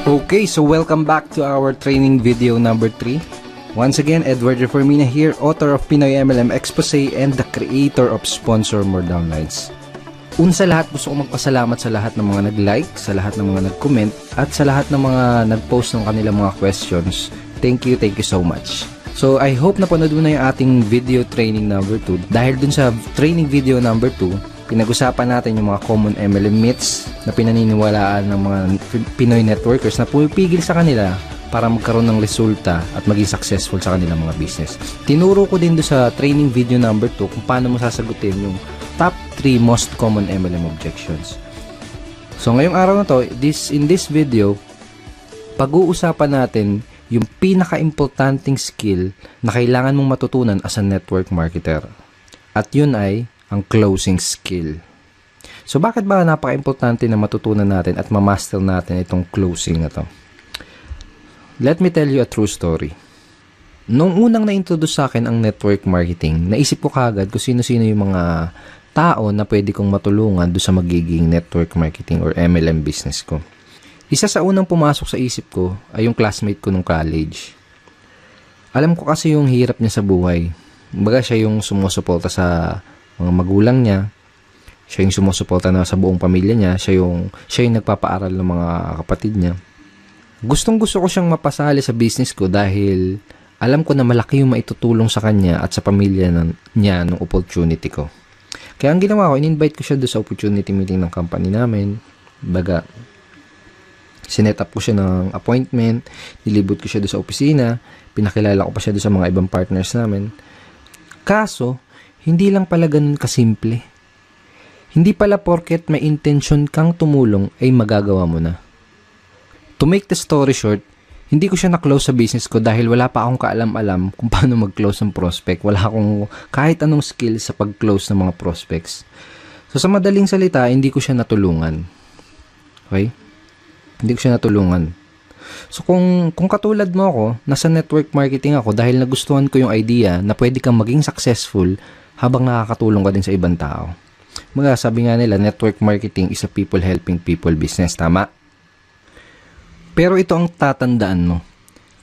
Okay, so welcome back to our training video number 3. Once again, Edward Reformina here, author of Pinoy MLM Expose and the creator of Sponsor More Downlines. Una sa lahat, gusto ko magpasalamat sa lahat ng mga nag-like, sa lahat ng mga nag-comment, at sa lahat ng mga nag-post ng kanilang mga questions. Thank you so much. So, I hope na panood mo na yung ating video training number 2. Dahil dun sa training video number 2, pinag-usapan natin yung mga common MLM myths na pinaniniwalaan ng mga Pinoy networkers na pumipigil sa kanila para magkaroon ng resulta at maging successful sa kanilang mga business. Tinuro ko din do sa training video number 2 kung paano mo sasagutin yung top 3 most common MLM objections. So ngayong araw na to, in this video, pag-uusapan natin yung pinaka-importanting skill na kailangan mong matutunan as a network marketer. At yun ay ang closing skill. So bakit ba napaka-importante na matutunan natin at ma-master natin itong closing na to? Let me tell you a true story. Nung unang na-introduce sa akin ang network marketing, naisip ko kagad kung sino-sino yung mga tao na pwede kong matulungan do sa magiging network marketing or MLM business ko. Isa sa unang pumasok sa isip ko ay yung classmate ko nung college. Alam ko kasi yung hirap niya sa buhay. Kumbaga siya yung sumusuporta sa mga magulang niya, siya yung sumusuporta na sa buong pamilya niya, siya yung nagpapaaral ng mga kapatid niya. Gustong-gusto ko siyang mapasali sa business ko dahil alam ko na malaki yung maitutulong sa kanya at sa pamilya niya ng opportunity ko. Kaya ang ginawa ko, in-invite ko siya doon sa opportunity meeting ng company namin. Baga, sinet up ko siya ng appointment, nilibot ko siya doon sa opisina, pinakilala ko pa siya doon sa mga ibang partners namin. Kaso, hindi lang pala ganun kasimple. Hindi pala porket may intention kang tumulong ay magagawa mo na. To make the story short, hindi ko siya na-close sa business ko dahil wala pa akong kaalam-alam kung paano mag-close ng prospect. Wala akong kahit anong skill sa pag-close ng mga prospects. So sa madaling salita, hindi ko siya natulungan. Okay? Hindi ko siya natulungan. So kung katulad mo ako, nasa network marketing ako dahil nagustuhan ko yung idea na pwede kang maging successful habang nakakatulong ka din sa ibang tao. Mga sabi nga nila, network marketing is a people helping people business. Tama? Pero ito ang tatandaan mo.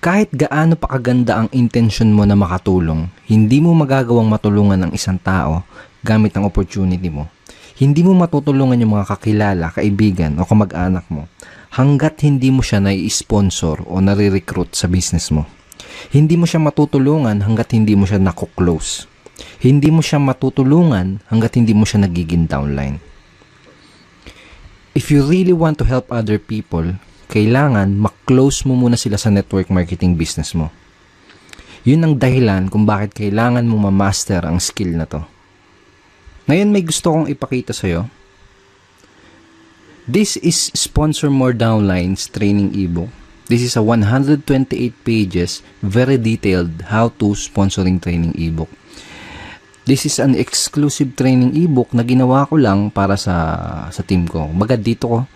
Kahit gaano pa kaganda ang intention mo na makatulong, hindi mo magagawang matulungan ang isang tao gamit ang opportunity mo. Hindi mo matutulungan yung mga kakilala, kaibigan o kamag-anak mo hanggat hindi mo siya nai-sponsor o nare-recruit sa business mo. Hindi mo siya matutulungan hanggat hindi mo siya nakuklose. Hindi mo siya matutulungan hanggat hindi mo siya nagiging downline. If you really want to help other people, kailangan mak-close mo muna sila sa network marketing business mo. Yun ang dahilan kung bakit kailangan mo ma-master ang skill na to. Ngayon may gusto kong ipakita sa'yo. This is Sponsor More Downlines training ebook. This is a 128 pages, very detailed how-to sponsoring training ebook. This is an exclusive training ebook na ginawa ko lang para sa team ko. Baga dito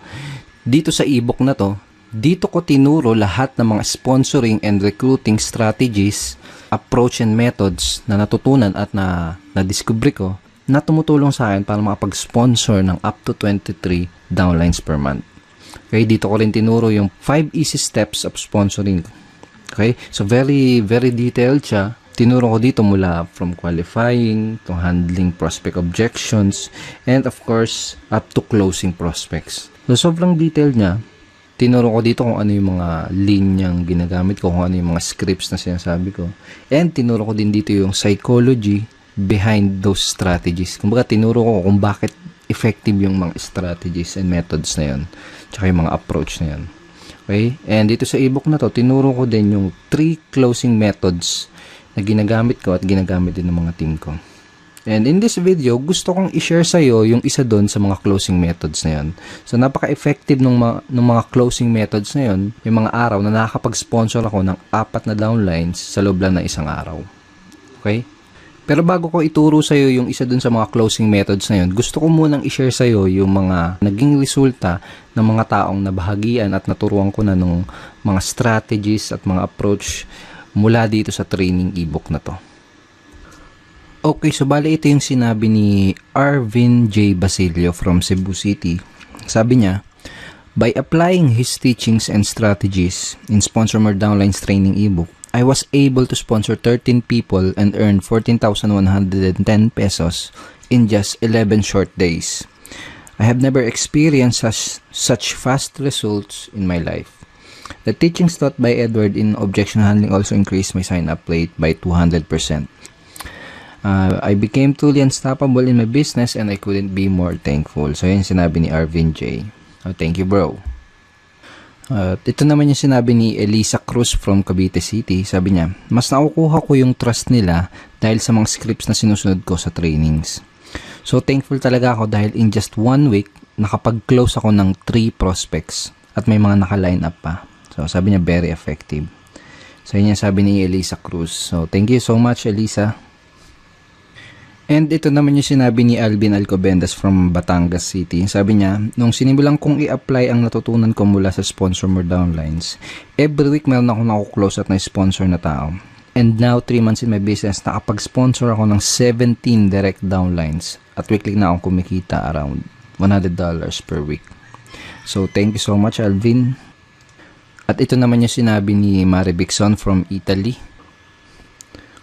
sa ebook na to, dito ko tinuro lahat ng mga sponsoring and recruiting strategies, approach and methods na natutunan at na-discover ko na tumutulong sa akin para makapag-sponsor ng up to 23 downlines per month. Okay, dito ko rin tinuro yung 5 easy steps of sponsoring. Okay, so very, very detailed siya. Tinuro ko dito mula from qualifying to handling prospect objections and of course up to closing prospects. So sobrang detailed niya. Tinuro ko dito kung ano yung mga linyang ginagamit ko, kung ano yung mga scripts na sinasabi ko. And tinuro ko din dito yung psychology behind those strategies. Kumbaga tinuro ko kung bakit effective yung mga strategies and methods na yun. Tsaka yung mga approach na yun. Okay? And dito sa ebook na to, tinuro ko din yung 3 closing methods na ginagamit ko at ginagamit din ng mga team ko. And in this video, gusto kong i-share sa'yo yung isa doon sa mga closing methods na yun. So, napaka-effective ng mga closing methods na yun, yung mga araw na nakakapag-sponsor ako ng 4 na downlines sa loob lang ng isang araw. Okay? Pero bago ko ituro sa'yo yung isa doon sa mga closing methods na yun, gusto ko munang i-share sa'yo yung mga naging resulta ng mga taong nabahagian at naturuan ko na ng mga strategies at mga approach mula dito sa training ebook na to. Okay, so bali ito yung sinabi ni Arvin J. Basilio from Cebu City. Sabi niya, By applying his teachings and strategies in Sponsor More Downlines training ebook, I was able to sponsor 13 people and earn 14,110 pesos in just 11 short days. I have never experienced such fast results in my life. The teachings taught by Edward in objection handling also increased my sign-up rate by 200%. I became truly unstoppable in my business and I couldn't be more thankful. So, yun sinabi ni Arvin J. Oh, thank you, bro. Ito naman yung sinabi ni Elisa Cruz from Cavite City. Sabi niya, mas nakukuha ko yung trust nila dahil sa mga scripts na sinusunod ko sa trainings. So, thankful talaga ako dahil in just 1 week, nakapag-close ako ng 3 prospects at may mga naka-line up pa. So, sabi niya, very effective. So, yun yung sabi ni Elisa Cruz. So, thank you so much, Elisa. And ito naman yung sinabi ni Alvin Alcobendas from Batangas City. Sabi niya, nung sinimulan kong i-apply ang natutunan ko mula sa Sponsor More Downlines, every week meron akong nakuklose at na-sponsor na tao. And now, 3 months in my business, nakapag-sponsor ako ng 17 direct downlines at weekly na akong kumikita around $100 per week. So, thank you so much, Alvin. At ito naman yung sinabi ni Mari Bixon from Italy.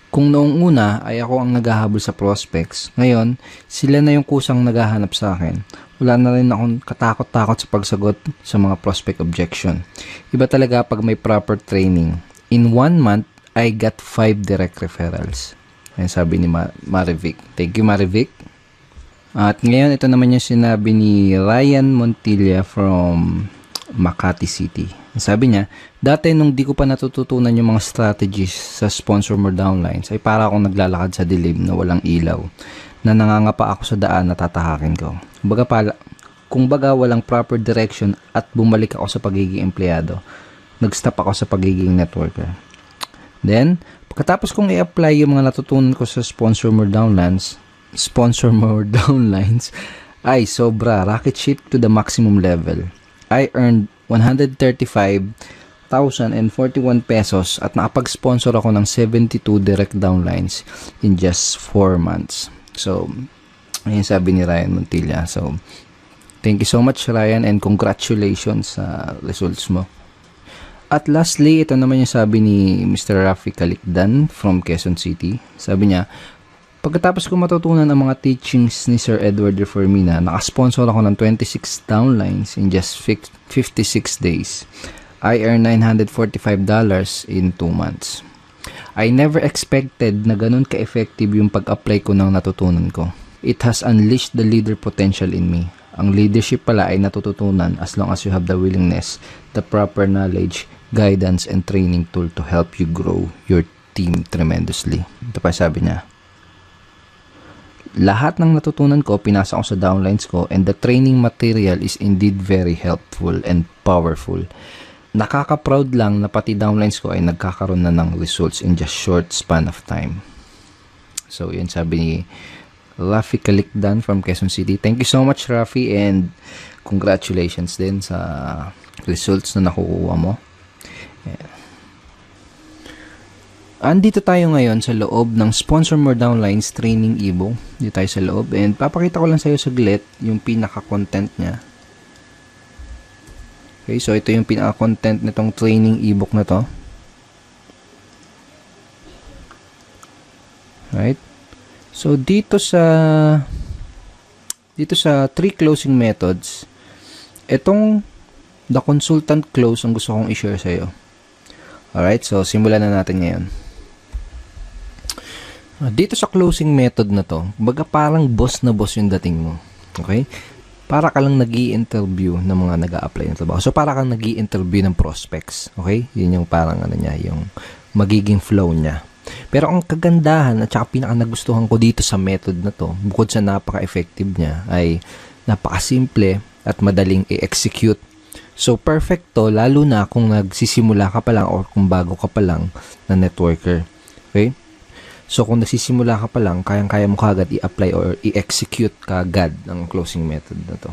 Kung noong una ay ako ang naghahabol sa prospects, ngayon sila na yung kusang naghahanap sa akin. Wala na rin akong katakot-takot sa pagsagot sa mga prospect objection. Iba talaga pag may proper training. In 1 month, I got 5 direct referrals. Ayan sabi ni Marivic. Thank you, Marivic. At ngayon, ito naman yung sinabi ni Ryan Montilla from Makati City. Sabi niya, dati nung di ko pa natututunan yung mga strategies sa Sponsor More Downlines, ay para akong naglalakad sa dilim na walang ilaw, na nangangapa ako sa daan na tatahakin ko. Kung baga walang proper direction at bumalik ako sa pagiging empleyado, nag-stop ako sa pagiging networker. Then, pagkatapos kong i-apply yung mga natutunan ko sa Sponsor More Downlines, ay sobra, rocket ship to the maximum level. I earned 135,041 pesos at nakapag-sponsor ako ng 72 direct downlines in just 4 months. So, ayun sabi ni Ryan Montilla. So, thank you so much, Ryan, and congratulations sa results mo. At lastly, ito naman yung sabi ni Mr. Rafi Calicdan from Quezon City. Sabi niya, pagkatapos ko matutunan ang mga teachings ni Sir Edward Reformina, nakasponsor ako ng 26 downlines in just 56 days. I earned $945 in 2 months. I never expected na ganun ka-effective yung pag-apply ko ng natutunan ko. It has unleashed the leader potential in me. Ang leadership pala ay natututunan as long as you have the willingness, the proper knowledge, guidance, and training tool to help you grow your team tremendously. Ito pa sabi niya. Lahat ng natutunan ko, pinasa ko sa downlines ko, and the training material is indeed very helpful and powerful. Nakaka-proud lang na pati downlines ko ay nagkakaroon na ng results in just short span of time. So, yun sabi ni Rafi Calicdan from Quezon City. Thank you so much, Rafi, and congratulations din sa results na nakukuha mo. Yeah. Andito tayo ngayon sa loob ng Sponsor More Downlines training ebook. Dito tayo sa loob and papakita ko lang sa iyo saglit yung pinaka-content niya. Okay, so ito yung pinaka-content nitong training ebook na to. Right? So dito sa 3 closing methods, itong the consultant close ang gusto kong i-share sa iyo. Alright, so simulan na natin ngayon. Dito sa closing method na to, baga parang boss na boss yung dating mo. Okay? Para ka lang nag-i-interview ng mga nag-a-apply ng trabaho. So, para kang nag-i-interview ng prospects. Okay? Yun yung parang yung magiging flow niya. Pero ang kagandahan at saka pinaka-nagustuhan ko dito sa method na to, bukod sa napaka-effective niya, ay napaka-simple at madaling i-execute. So, perfect to, lalo na kung nagsisimula ka pa lang or kung bago ka pa lang na networker. Okay? So, kung nagsisimula ka pa lang, kayang-kaya mo kagad i-apply or i-execute kagad ang closing method na to.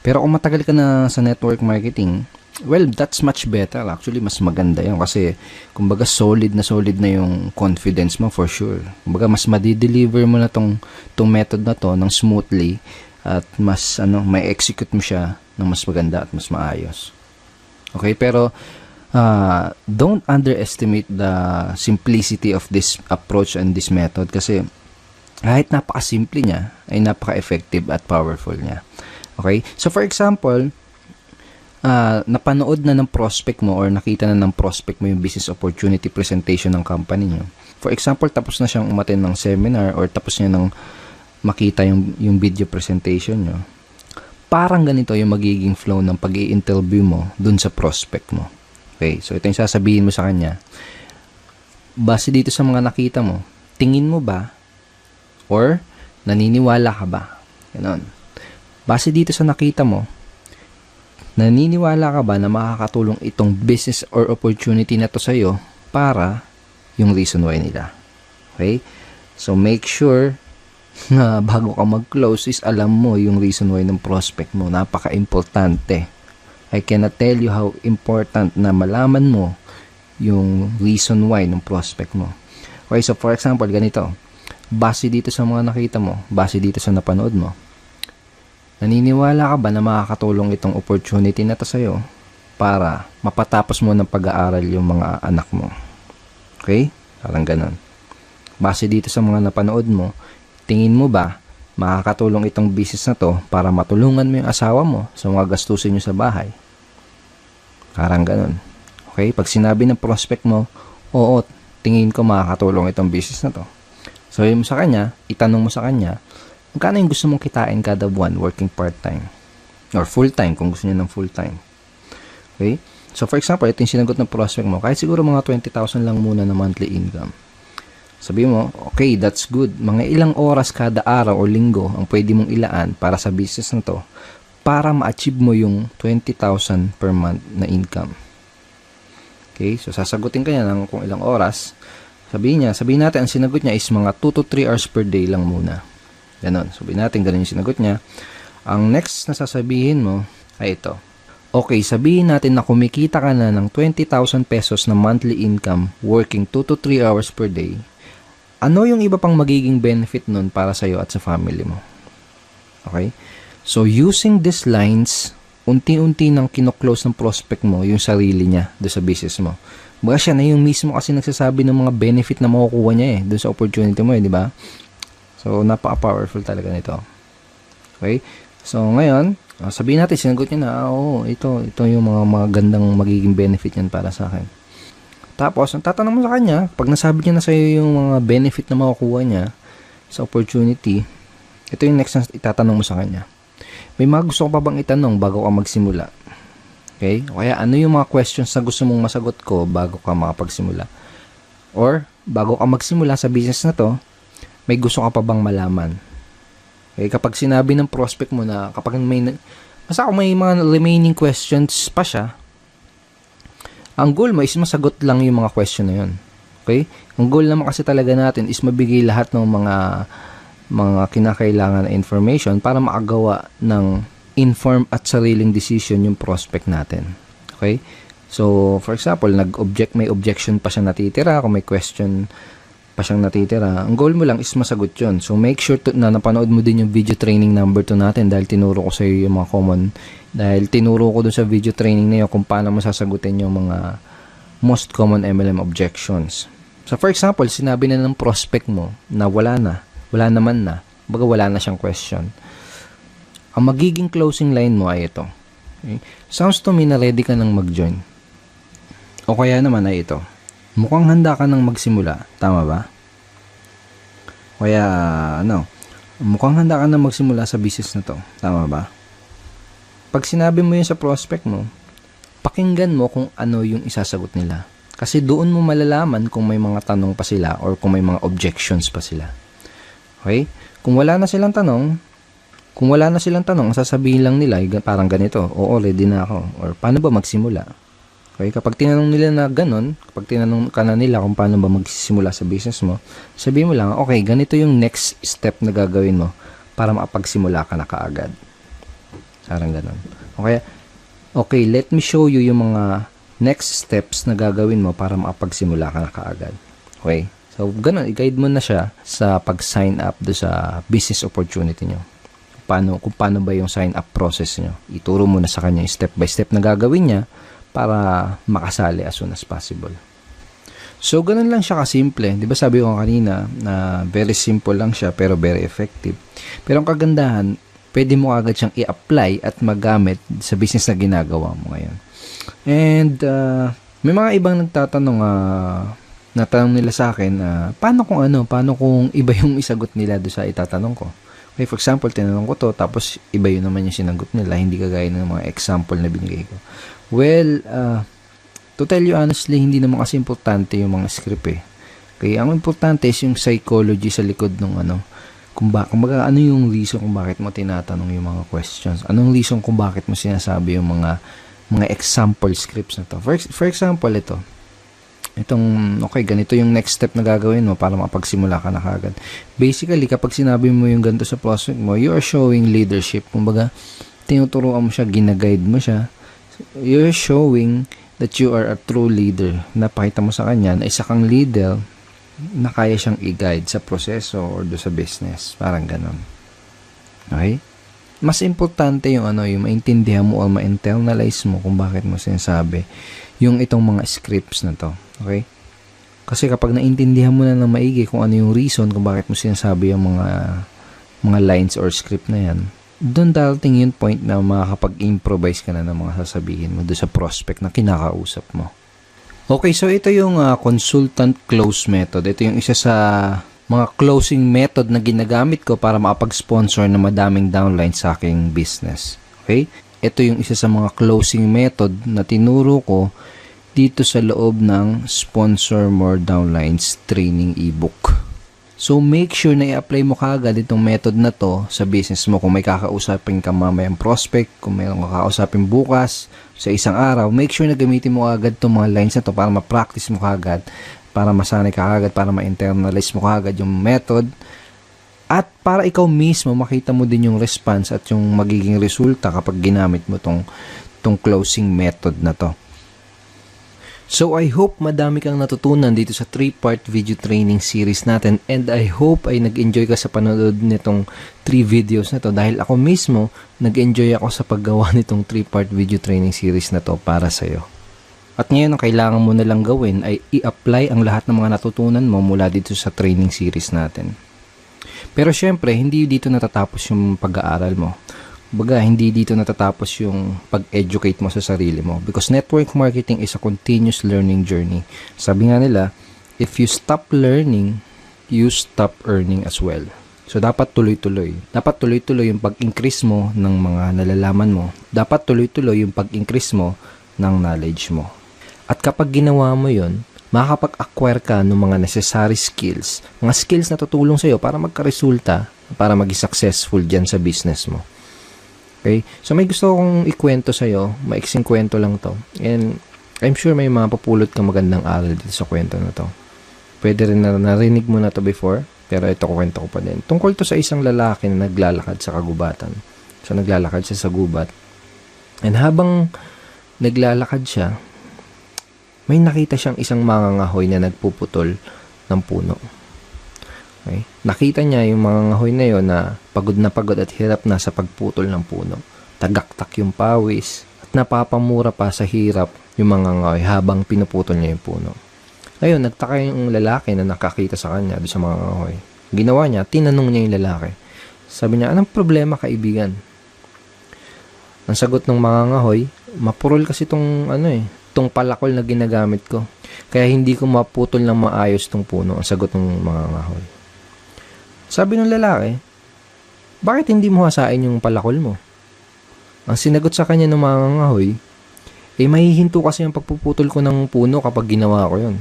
Pero kung matagal ka na sa network marketing, well, that's much better. Actually, mas maganda yun kasi, kumbaga, solid na yung confidence mo for sure. Kumbaga, mas madideliver mo na tong method na to ng smoothly at mas may execute mo siya ng mas maganda at mas maayos. Okay, pero don't underestimate the simplicity of this approach and this method, kasi kahit napaka-simple niya ay napaka-effective at powerful niya. Okay, so for example, napanood na ng prospect mo or nakita na ng prospect mo yung business opportunity presentation ng company nyo. For example, tapos na siyang umattend ng seminar or tapos niya nang makita yung video presentation nyo. Parang ganito yung magiging flow ng pag-i-interview mo dun sa prospect mo. Okay, so ito yung sasabihin mo sa kanya. Base dito sa mga nakita mo, tingin mo ba or naniniwala ka ba? Ganon. Base dito sa nakita mo, naniniwala ka ba na makakatulong itong business or opportunity na to sa'yo para yung reason why nila? Okay? So, make sure na bago ka mag-close is alam mo yung reason why ng prospect mo. Napaka-importante. I cannot tell you how important na malaman mo yung reason why ng prospect mo. Okay, so for example, ganito. Base dito sa mga nakita mo, base dito sa napanood mo, naniniwala ka ba na makakatulong itong opportunity na to sa'yo para mapatapos mo ng pag-aaral yung mga anak mo? Okay? Parang ganun. Base dito sa mga napanood mo, tingin mo ba makakatulong itong business na to para matulungan mo yung asawa mo sa mga gastusin nyo sa bahay? Parang ganun. Okay? Pag sinabi ng prospect mo, oo, tingin ko makakatulong itong business na to. So, yun mo sa kanya, itanong mo sa kanya, magkano yung gusto mong kitain kada buwan working part-time? Or full-time, kung gusto niya ng full-time. Okay? So, for example, ito yung sinagot ng prospect mo, kahit siguro mga 20,000 lang muna na monthly income. Sabi mo, okay, that's good. Mga ilang oras kada araw o linggo ang pwede mong ilaan para sa business na to para ma-achieve mo yung 20,000 per month na income. Okay? So, sasagutin ka niya ng kung ilang oras. Sabihin natin, ang sinagot niya is mga 2 to 3 hours per day lang muna. Ganon. Sabihin natin, ganun yung sinagot niya. Ang next na sasabihin mo ay ito. Okay, sabihin natin na kumikita ka na ng 20,000 pesos na monthly income working 2 to 3 hours per day. Ano yung iba pang magiging benefit nun para sa'yo at sa family mo? Okay? So, using these lines, unti-unti nang kino-close ng prospect mo yung sarili niya doon sa business mo. Baga siya na yung mismo kasi nagsasabi ng mga benefit na makukuha niya doon sa opportunity mo, di ba? So, napaka-powerful talaga nito. Okay? So, ngayon, sabihin natin, sinagot niya na, ito yung mga magandang magiging benefit yan para sa akin. Tapos, ang tatanong mo sa kanya, pag nasabi niya na sa'yo yung mga benefit na makukuha niya sa opportunity, ito yung next na itatanong mo sa kanya. May mga gusto ko pa bang itanong bago ka magsimula? Okay? O kaya, ano yung mga questions na gusto mong masagot ko bago ka makapagsimula? Or, bago ka magsimula sa business na to, may gusto ka pa bang malaman? Okay? Kapag sinabi ng prospect mo na, kapag basta kung may mga remaining questions pa siya, ang goal mo is masagot lang yung mga question na yun. Okay? Ang goal naman kasi talaga natin is mabigay lahat ng mga kinakailangan na information para makagawa ng informed at sariling decision yung prospect natin. Okay? So, for example, may objection pa siyang natitira, kung may question pa siyang natitira, ang goal mo lang is masagot yun. So, make sure na napanood mo din yung video training number 2 natin dahil tinuro ko sa iyo yung mga tinuro ko dun sa video training na yun kung paano mo sasagutin yung mga most common MLM objections. So, for example, sinabi na ng prospect mo na wala naman na, baga wala na siyang question. Ang magiging closing line mo ay ito. Okay? Sounds to me na ready ka nang mag-join. O kaya naman ay ito. Mukhang handa ka nang magsimula. Tama ba? Kaya, mukhang handa ka nang magsimula sa business na to. Tama ba? Pag sinabi mo yun sa prospect mo, pakinggan mo kung ano yung isasagot nila. Kasi doon mo malalaman kung may mga tanong pa sila or kung may mga objections pa sila. Okay? Kung wala na silang tanong, ang sasabihin lang nila, parang ganito, oo, ready na ako. Or, paano ba magsimula? Okay? Kapag tinanong nila na ganon, kapag tinanong ka na nila kung paano ba magsimula sa business mo, sabihin mo lang, okay, ganito yung next step na gagawin mo para makapagsimula ka na kaagad. Parang ganon. Okay, let me show you yung mga next steps na gagawin mo para makapagsimula ka na kaagad. Okay? So, ganun, i-guide mo na siya sa pag-sign up do sa business opportunity nyo. kung paano ba yung sign up process nyo. Ituro mo na sa kanya yung step by step na gagawin niya para makasali as soon as possible. So, ganun lang siya kasimple. Di ba sabi ko kanina na very simple lang siya pero very effective. Pero ang kagandahan, pwede mo agad siyang i-apply at magamit sa business na ginagawa mo ngayon. And may mga ibang nagtatanong, natanong nila sa akin, paano kung iba yung isagot nila doon sa itatanong ko. Okay, for example, tinanong ko to, tapos iba yun naman yung sinagot nila, hindi kagaya ng mga example na binigay ko. Well, to tell you honestly, hindi naman kasi importante yung mga script eh. Kaya ang importante is yung psychology sa likod ng kumbaga ano yung reason kung bakit mo tinatanong yung mga questions. Anong reason kung bakit mo sinasabi yung mga example scripts na to. For example, okay, ganito yung next step na gagawin mo para makapagsimula ka na kagad. Basically, kapag sinabi mo yung ganito sa prospect mo, you are showing leadership. Kumbaga, tinuturuan mo siya, ginaguide mo siya. You're showing that you are a true leader. Napakita mo sa kanya na isa kang leader na kaya siyang i-guide sa proseso or do sa business. Parang ganon. Okay? Mas importante yung yung maintindihan mo o ma-internalize mo kung bakit mo sinasabi yung itong mga scripts na to. Okay? Kasi kapag naintindihan mo na ng maigi kung ano yung reason kung bakit mo sinasabi yung mga lines or script na yan, doon darating yung point na makakapag-improvise ka na ng mga sasabihin mo doon sa prospect na kinakausap mo. Okay, so ito yung consultant close method. Ito yung isa sa mga closing method na ginagamit ko para makapag-sponsor ng madaming downlines sa aking business. Okay? Ito yung isa sa mga closing method na tinuro ko dito sa loob ng Sponsor More Downlines training ebook. So, make sure na i-apply mo kaagad itong method na to sa business mo. Kung may kakausapin ka mamayang prospect, kung mayroong kakausapin bukas sa isang araw, make sure na gamitin mo agad itong mga lines na to para ma-practice mo kaagad, para masanay ka kaagad, para ma-internalize mo kaagad yung method, at para ikaw mismo makita mo din yung response at yung magiging resulta kapag ginamit mo tong closing method na to. So, I hope madami kang natutunan dito sa 3-part video training series natin, and I hope ay nag-enjoy ka sa panonood nitong 3 videos na to dahil ako mismo nag-enjoy ako sa paggawa nitong 3-part video training series na to para sa'yo. At ngayon, ang kailangan mo na lang gawin ay i-apply ang lahat ng mga natutunan mo mula dito sa training series natin. Pero syempre, hindi dito natatapos yung pag-aaral mo. Baga, hindi dito natatapos yung pag-educate mo sa sarili mo. Because network marketing is a continuous learning journey. Sabi nga nila, if you stop learning, you stop earning as well. So, dapat tuloy-tuloy. Dapat tuloy-tuloy yung pag-increase mo ng mga nalalaman mo. Dapat tuloy-tuloy yung pag-increase mo ng knowledge mo. At kapag ginawa mo yun, makakapag-acquire ka ng mga necessary skills. Mga skills na tutulong sa'yo para magka-resulta, para maging successful dyan sa business mo. Okay? So, may gusto kong ikwento sa'yo. Maiksing kwento lang to. And I'm sure may mapapulot kang magandang aral dito sa kwento na to. Pwede rin na narinig mo na to before, pero ito kwento ko pa din. Tungkol to sa isang lalaki na naglalakad sa kagubatan. So, naglalakad siya sa gubat. And habang naglalakad siya, may nakita siyang isang mangangahoy na nagpuputol ng puno. Okay? Nakita niya yung mangangahoy na yon na pagod at hirap na sa pagputol ng puno. Tagaktak yung pawis at napapamura pa sa hirap yung mangangahoy habang pinuputol niya yung puno. Ngayon, nagtaka yung lalaki na nakakita sa kanya doon sa mangangahoy. Ginawa niya, tinanong niya yung lalaki. Sabi niya, anong problema kaibigan? Ang sagot ng mangangahoy, mapurol kasi tong palakol na ginagamit ko. Kaya hindi ko maputol ng maayos tong puno. Ang sagot ng mangangahoy. Sabi ng lalaki, bakit hindi mo hasain yung palakol mo? Ang sinagot sa kanya ng mangangahoy, mahihinto kasi ang pagpuputol ko ng puno kapag ginawa ko yun.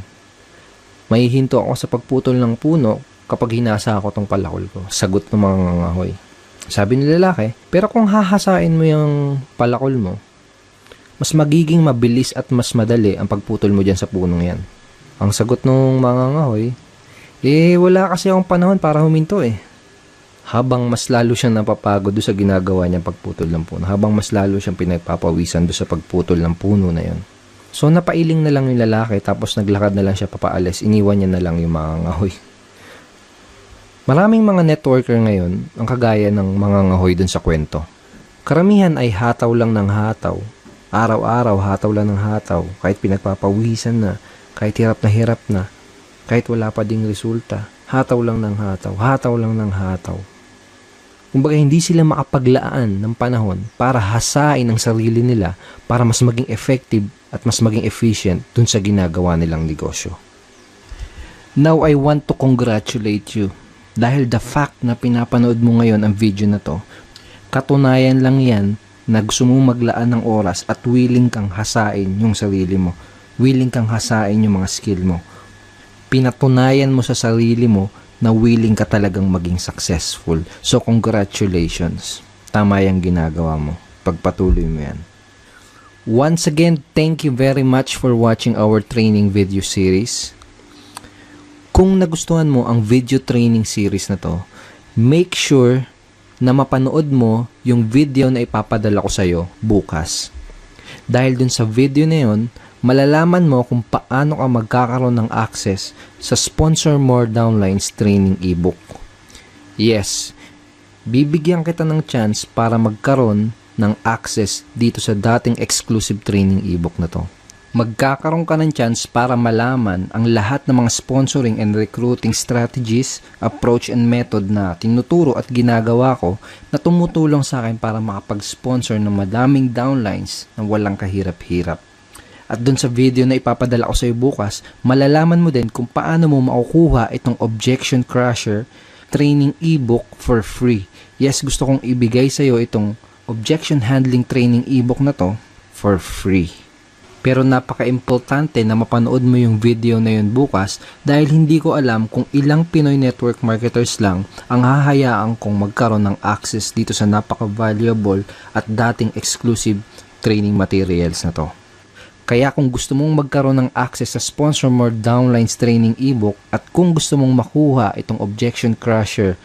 Mahihinto ako sa pagputol ng puno kapag hinasa ko tong palakol ko. Sagot ng mangangahoy. Sabi ng lalaki, pero kung hahasain mo yung palakol mo, mas magiging mabilis at mas madali ang pagputol mo dyan sa punong yan. Ang sagot ng mangangahoy, wala kasi akong panahon para huminto Habang mas lalo siyang napapagod doon sa ginagawa niya pagputol ng puno. Habang mas lalo siyang pinagpapawisan doon sa pagputol ng puno na yon. So, napailing na lang yung lalaki tapos naglakad na lang siya papaalis. Iniwan niya na lang yung mangangahoy. Maraming mga networker ngayon ang kagaya ng mga ngahoy dun sa kwento. Karamihan ay hataw lang ng hataw. Araw-araw hataw lang ng hataw. Kahit pinagpapawisan na, kahit hirap na, kahit wala pa ding resulta. Hataw lang ng hataw. Hataw lang ng hataw. Kumbaga hindi sila makapaglaan ng panahon para hasain ang sarili nila para mas maging effective at mas maging efficient dun sa ginagawa nilang negosyo. Now, I want to congratulate you dahil the fact na pinapanood mo ngayon ang video na to, katunayan lang yan na gusto mong maglaan ng oras at willing kang hasain yung sarili mo. Willing kang hasain yung mga skill mo. Pinatunayan mo sa sarili mo na willing ka talagang maging successful. So, congratulations. Tama yung ginagawa mo. Pagpatuloy mo yan. Once again, thank you very much for watching our training video series. Kung nagustuhan mo ang video training series na to, make sure na mapanood mo yung video na ipapadala ko sa'yo bukas. Dahil dun sa video na yun, malalaman mo kung paano ka magkakaroon ng access sa Sponsor More Downlines training ebook. Yes, bibigyan kita ng chance para magkaroon ng access dito sa dating exclusive training ebook na to. Magkakaroon ka ng chance para malaman ang lahat ng mga sponsoring and recruiting strategies, approach and method na tinuturo at ginagawa ko na tumutulong sa akin para makapag-sponsor ng madaming downlines na walang kahirap-hirap. At dun sa video na ipapadala ko sa iyo bukas, malalaman mo din kung paano mo makukuha itong Objection Crusher training ebook for free. Yes, gusto kong ibigay sa iyo itong Objection Handling training ebook na to for free. Pero napaka-importante na mapanood mo yung video na yun bukas dahil hindi ko alam kung ilang Pinoy network marketers lang ang hahayaan kong magkaroon ng access dito sa napaka-valuable at dating exclusive training materials na to. Kaya kung gusto mong magkaroon ng access sa Sponsor More Downlines training ebook at kung gusto mong makuha itong Objection Crusher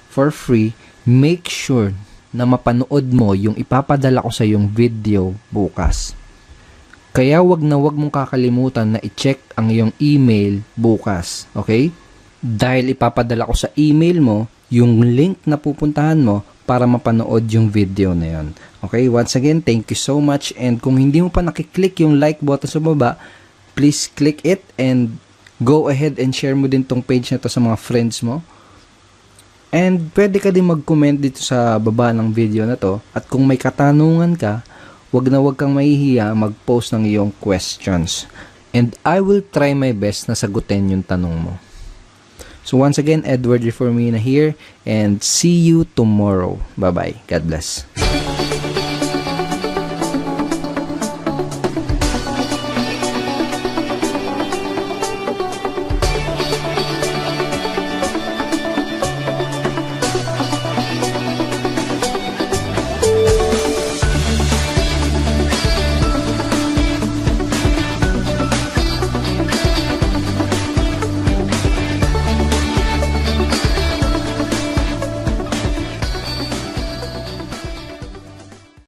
for free, make sure na mapanood mo yung ipapadala ko sa yung video bukas. Kaya wag mong kakalimutan na i-check ang iyong email bukas, okay? Dahil ipapadala ko sa email mo yung link na pupuntahan mo para mapanood yung video na yun. Okay, once again, thank you so much. And kung hindi mo pa nakiklik yung like button sa baba, please click it and go ahead and share mo din tong page na to sa mga friends mo. And pwede ka din mag-comment dito sa baba ng video na to. At kung may katanungan ka, wag kang mahihiya mag-post ng iyong questions. And I will try my best na sagutin yung tanong mo. So once again, Edward Reformina here and see you tomorrow. Bye-bye. God bless.